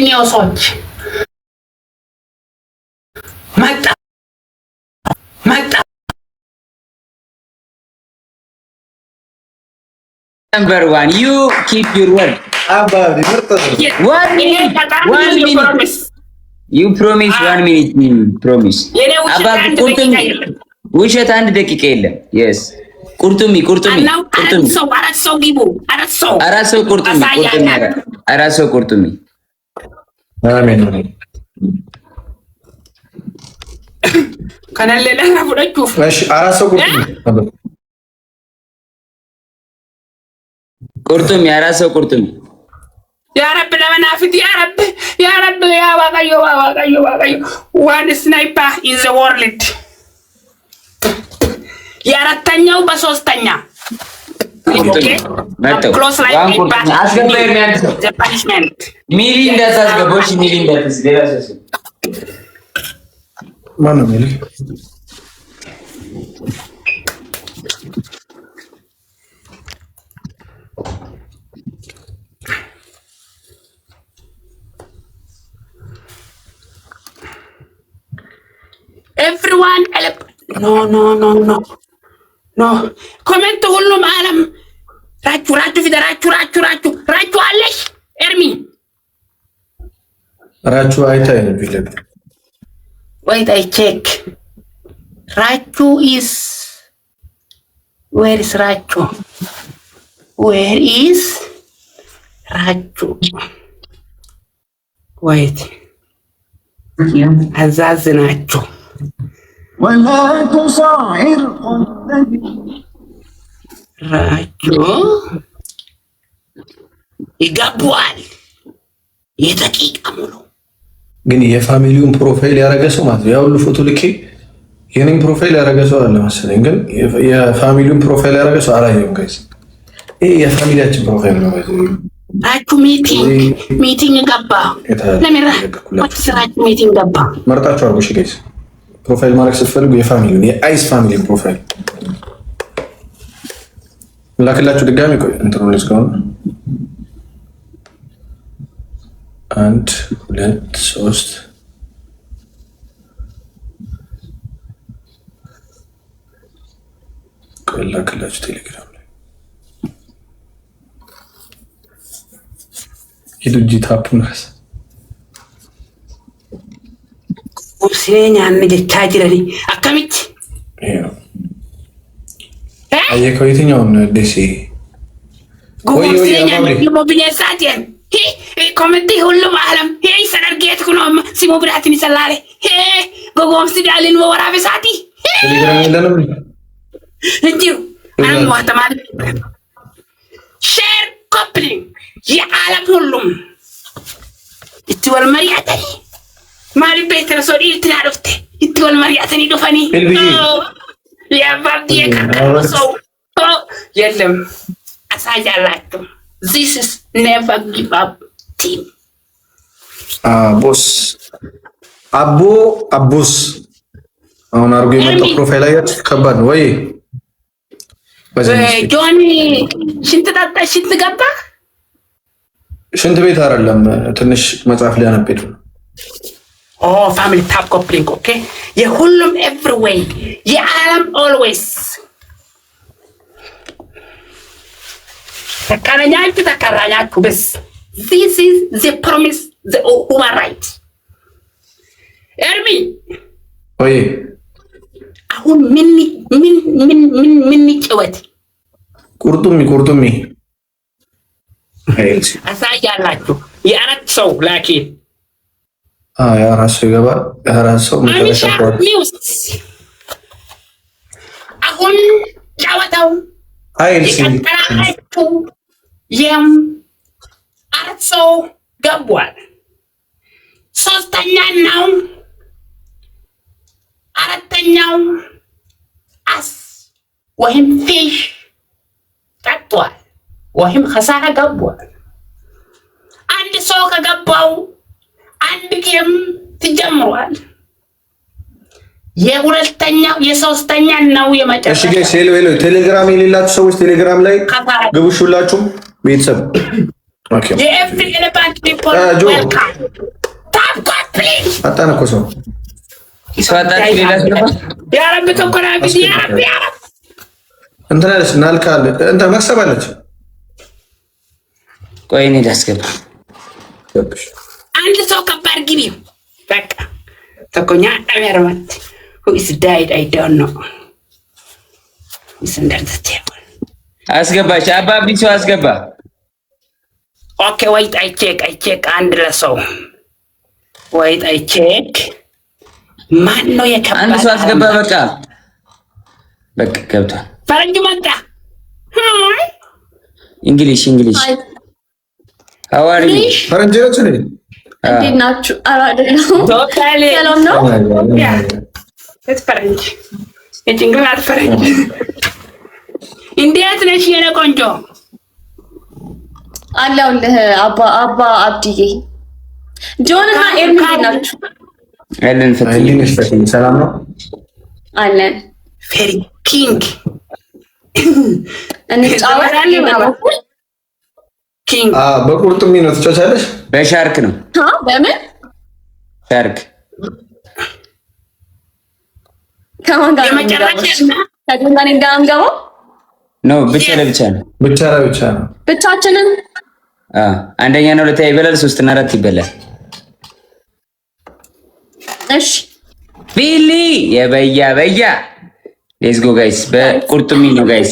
ኒውሶች መጣ Number 1, you keep your word. One minute. You promise 1 minute. Promise. ውሸት አንድ ደቂቃ የለም። Yes. ቁርጡሚ አራት ሰው ቁርጡሚ አሜን ከነለለ አፍረችሁ እሺ አራት ሰው አራት ሰው ቁርጡሚ ያ ረብ ለመናፍት ያ ረብ ያ ዋጋዮ ዋን ስናይፐር ኢን ዘ ወርልድ የአራተኛው በሶስተኛ ክሎስ ላይ ሚሊ እንዳታስገባሽ ሚሊ እንዳታስገባሽ ማነው ሚሊ everyone no ኮሜንት ሁሉም ዓለም ራቹ ፊደራቹ አለሽ ኤርሚ ራቹ አይታይ ነው ቢለብ wait I check ራቹ is where is ራቹ wait አዛዝናችሁ ولا تصاعر ራቹ ይገባዋል የደቂቃ ሙሉ ግን የፋሚሊውን ፕሮፋይል ያረገ ሰው ማለት ነው። ያው ሁሉ ፎቶ ልኬ የኔን ፕሮፋይል ያረገ ሰው አለ መሰለኝ፣ ግን የፋሚሊውን ፕሮፋይል ያረገ ሰው አላየሁም። ጋይስ ይሄ የፋሚሊያችን ፕሮፋይል ነው ማለት ነው። ራቹ ሚቲንግ ገባ ለሚራ ራቹ ሚቲንግ ገባ። መርጣችሁ አርጉሽ ጋይስ። ፕሮፋይል ማድረግ ስትፈልጉ የፋሚሊውን የአይስ ፋሚሊ ፕሮፋይል ላክላችሁ። ድጋሚ ቆይ እንትኑ ልዝጋው። 1 2 3 ቆይ ላክላችሁ ቴሌግራም ላይ ሂዱጂ ታፑናስ ኦብሴኛ አንጀቻ ጅረኒ አከሚት አየከው የትኛውን ደሴ ጎብሴኛ ሞቢሊሳቲያን ኮሜንት ሁሉም ዓለም ሰርጌት ኩኖም ሲሙ ብራትን ይሰላለ ጎጎምስ ዳልን ወራበ ሳቲ ቴሌግራም የለንም እንጂ አን ወተማል ሼር ኮፕሊንግ የዓለም ሁሉም ይትወል መሪያተኒ ማሪ ቤተር ሶዲ ይትናዶፍቴ ይትወል መሪያተኒ ዶፈኒ ያባብ የከረሶ የለም አሳያላችሁ። This is never give up team. ቦስ አቦስ አሁን አርጎ የመጣው ፕሮፋይል አያት ከባድ ነው ወይ? ጆኒ ሽንት ጠጣ ሽንት ገባ። ሽንት ቤት አይደለም ትንሽ መጽሐፍ ሊያነብ ሄዱ። ፋሚሊ ታፕ ኮፕሊንግ ኦኬ። የሁሉም ኤቭሪዌይ የዓለም ኦልዌይስ ተካራኛችሁ በስ this is the promise the human right ኤርሚ ወይ አሁን ምን ጭወት ቁርጡሚ አሳያላችሁ። የአራት ሰው ላኪ የአራት ሰው ይገባል። የአራት ሰው አሁን ጨዋታው የቀጠራችሁ አራት ሰው ገቧል። ሶስተኛው አራተኛው አስ ወይም ፊሽ ጠጥቷል ወይም ከሳራ ገቧል። አንድ ሰው ከገባው አንድ ጌም ትጀምሯል። የሁለተኛው የሶስተኛ ነው የመጨረሻ። እሺ ጋይስ ሄሎ ቴሌግራም የሌላችሁ ሰዎች ቴሌግራም ላይ ግቡሽ ሁላችሁም ቤተሰብ Okay. Every elephant people welcome. Tap complete. አጣነው ሰው ይስዋጣት ሌላ ያ ረብ ተቆራ ቢዲ ያ ረብ እንትና ለስ ናልካል እንታ መክሰባለች ቆይ እኔ ላስገባ አንድ ሰው ከባድ ግቢ በቃ ተቆኛ አሜርማት who is died I don't know is under the table አስገባች አባቢ ሰው አስገባ okay wait I check አንድ ለሰው wait I check ማን ነው የከባድ አንድ ሰው አስገባ በቃ ገብቷል ፈረንጅ መጣ እንግሊሽ how are you ፈረንጅ ነው እንዴ እንዴት ናችሁ አራደለው ቶታሊ ሰላም ነው ያ ፈረንጅ የጭንቅላት ፈረንጅ እንዴት ነሽ የኔ ቆንጆ አላውልህ አባ አብዲዬ ጆን እና ኤርሚ ናችሁ አለን ፈትኝ ሰላም ነው አለን ፌሪ ኪንግ እንጫወታለን ኪንግ በቁርጥሚ ነው ትጫወቻለሽ በሻርክ ነው በምን ሻርክ ከማን ጋር የመጨረሻ ታዲያ እንዳንገባው ነው ብቻ ለብቻ ነው ብቻችንን አንደኛ ነው ለታይ ይበላል 3 እና 4 ይበላል እሺ ቢሊ የበያ ሌትስ ጎ ጋይስ በቁርጥሚ ነው ጋይስ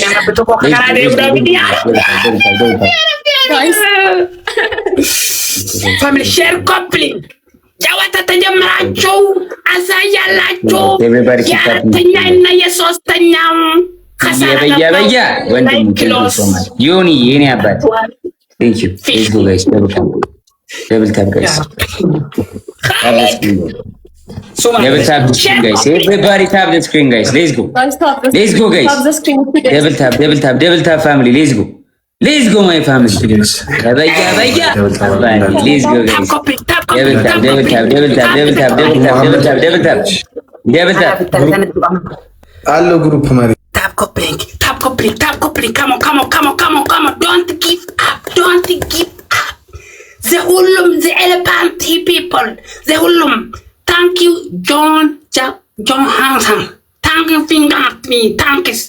ፋሚሊ ሼር ኮምፕሊት ጨዋታ ተጀመራችሁ አሳያላችሁ የአራተኛ እና የሶስተኛው የበያ ወንድም ዮኒ የኔ አባት thank you let's go guys double tap guys double tap the screen guys everybody tap the screen guys let's go guys double tap family let's go my family በያ let's go guys double tap አለው ግሩፕ ማለት tap complete come on don't give up the ሁሉም the elephant people the ሁሉም thank you John Hansen thank you finger at me thanks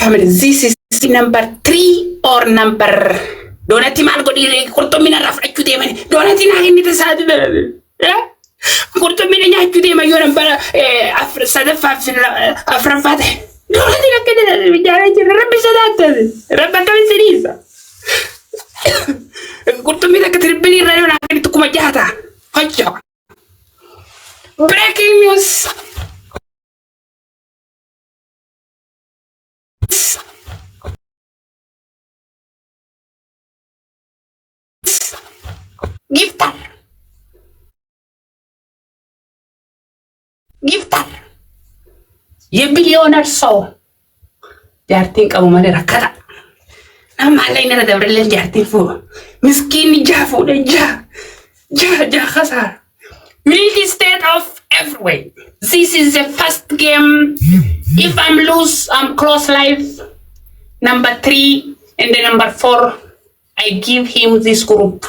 family this is number 3 or number donati mal godi kurto mina rafa'chu de mane donati na hindi tasabi kurto mina nyachu de ma yo number afra sadafa afrafate donati na kede bijara jira rabbi sadata rabba kavisirisa kurto mina katribili radio na kedi tukuma jahata hacha breaking news giftar የቢሊዮነር ሰው ጃርቲን ቀሙ ማለ ረከታ ናማላይ ነረ ደብረለን ጃርቲን ፉ ምስኪን ጃፉ ደጃ خسر Milk state of everywhere. This is the first game. If I'm lose, I'm close life. Number 3 and the number 4. I give him this group.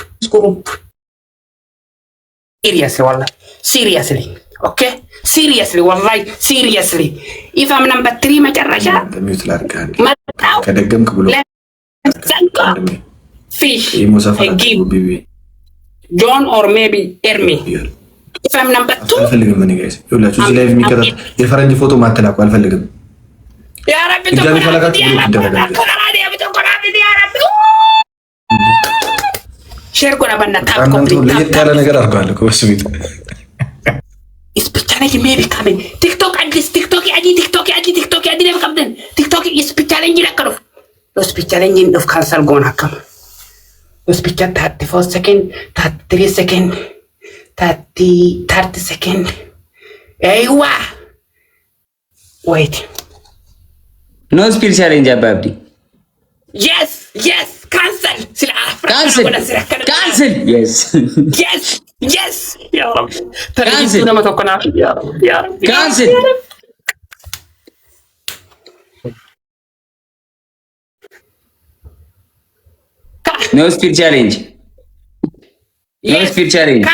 Seriously. Okay? Seriously. If I'm number 3, majarasha. ከደገምክ ብሎ Fish. I give John or maybe Ermi. If I'm number 2. አልፈልግም እኔ ጋይስ ይኸውላችሁ እዚህ ላይ የሚከታተል የፈረንጅ ፎቶ ማተላቁ አልፈልግም ያ ረብ እግዚአብሔር ፈለጋችሁ ይደረጋል ሼር ጎና በእናትህ ታፕ አንተ ኮምፕሊት ለየት ያለ ነገር አድርገዋል እኮ በሱ ቤት Ispicciale maybe coming. TikTok at this TikTok never come then. TikTok is picciale la karo. Lo spicciale of cancel gonna come. Lo spicciale 34 second, 33 second, 30 second. Aywa. Wait. No speed challenge ababdi. Yes. Cancel. Cancel. Yes. Ya Rab. Cancel. Tuna matokana. Ya Rab. Cancel. No speed challenge. No speed challenge.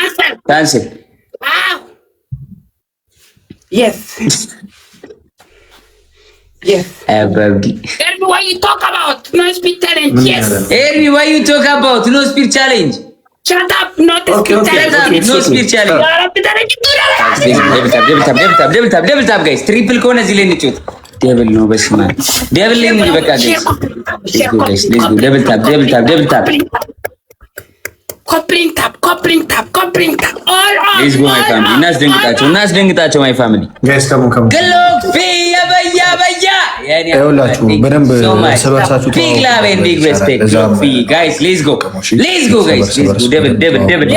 Cancel. Wow. Yes. Yes. Ababdi. Tell me what you talk about. No speed challenge. Yes. Ermi, what you talk about? No speed challenge. Shut up. Not the speed challenge. No speed challenge. Double tap, guys. Triple corner zileni chut. Devil no basma. Devil leni baka guys. Let's go. Double tap. Coupling tap. All. Let's go, my family. Nas dengitacho, my family. Guys, come on. Galok fi ya baya. ይኸውላችሁ በደንብ ሰባሳችሁ big love and big respect. Galok fi guys. Let's go, guys. Let's go. Double.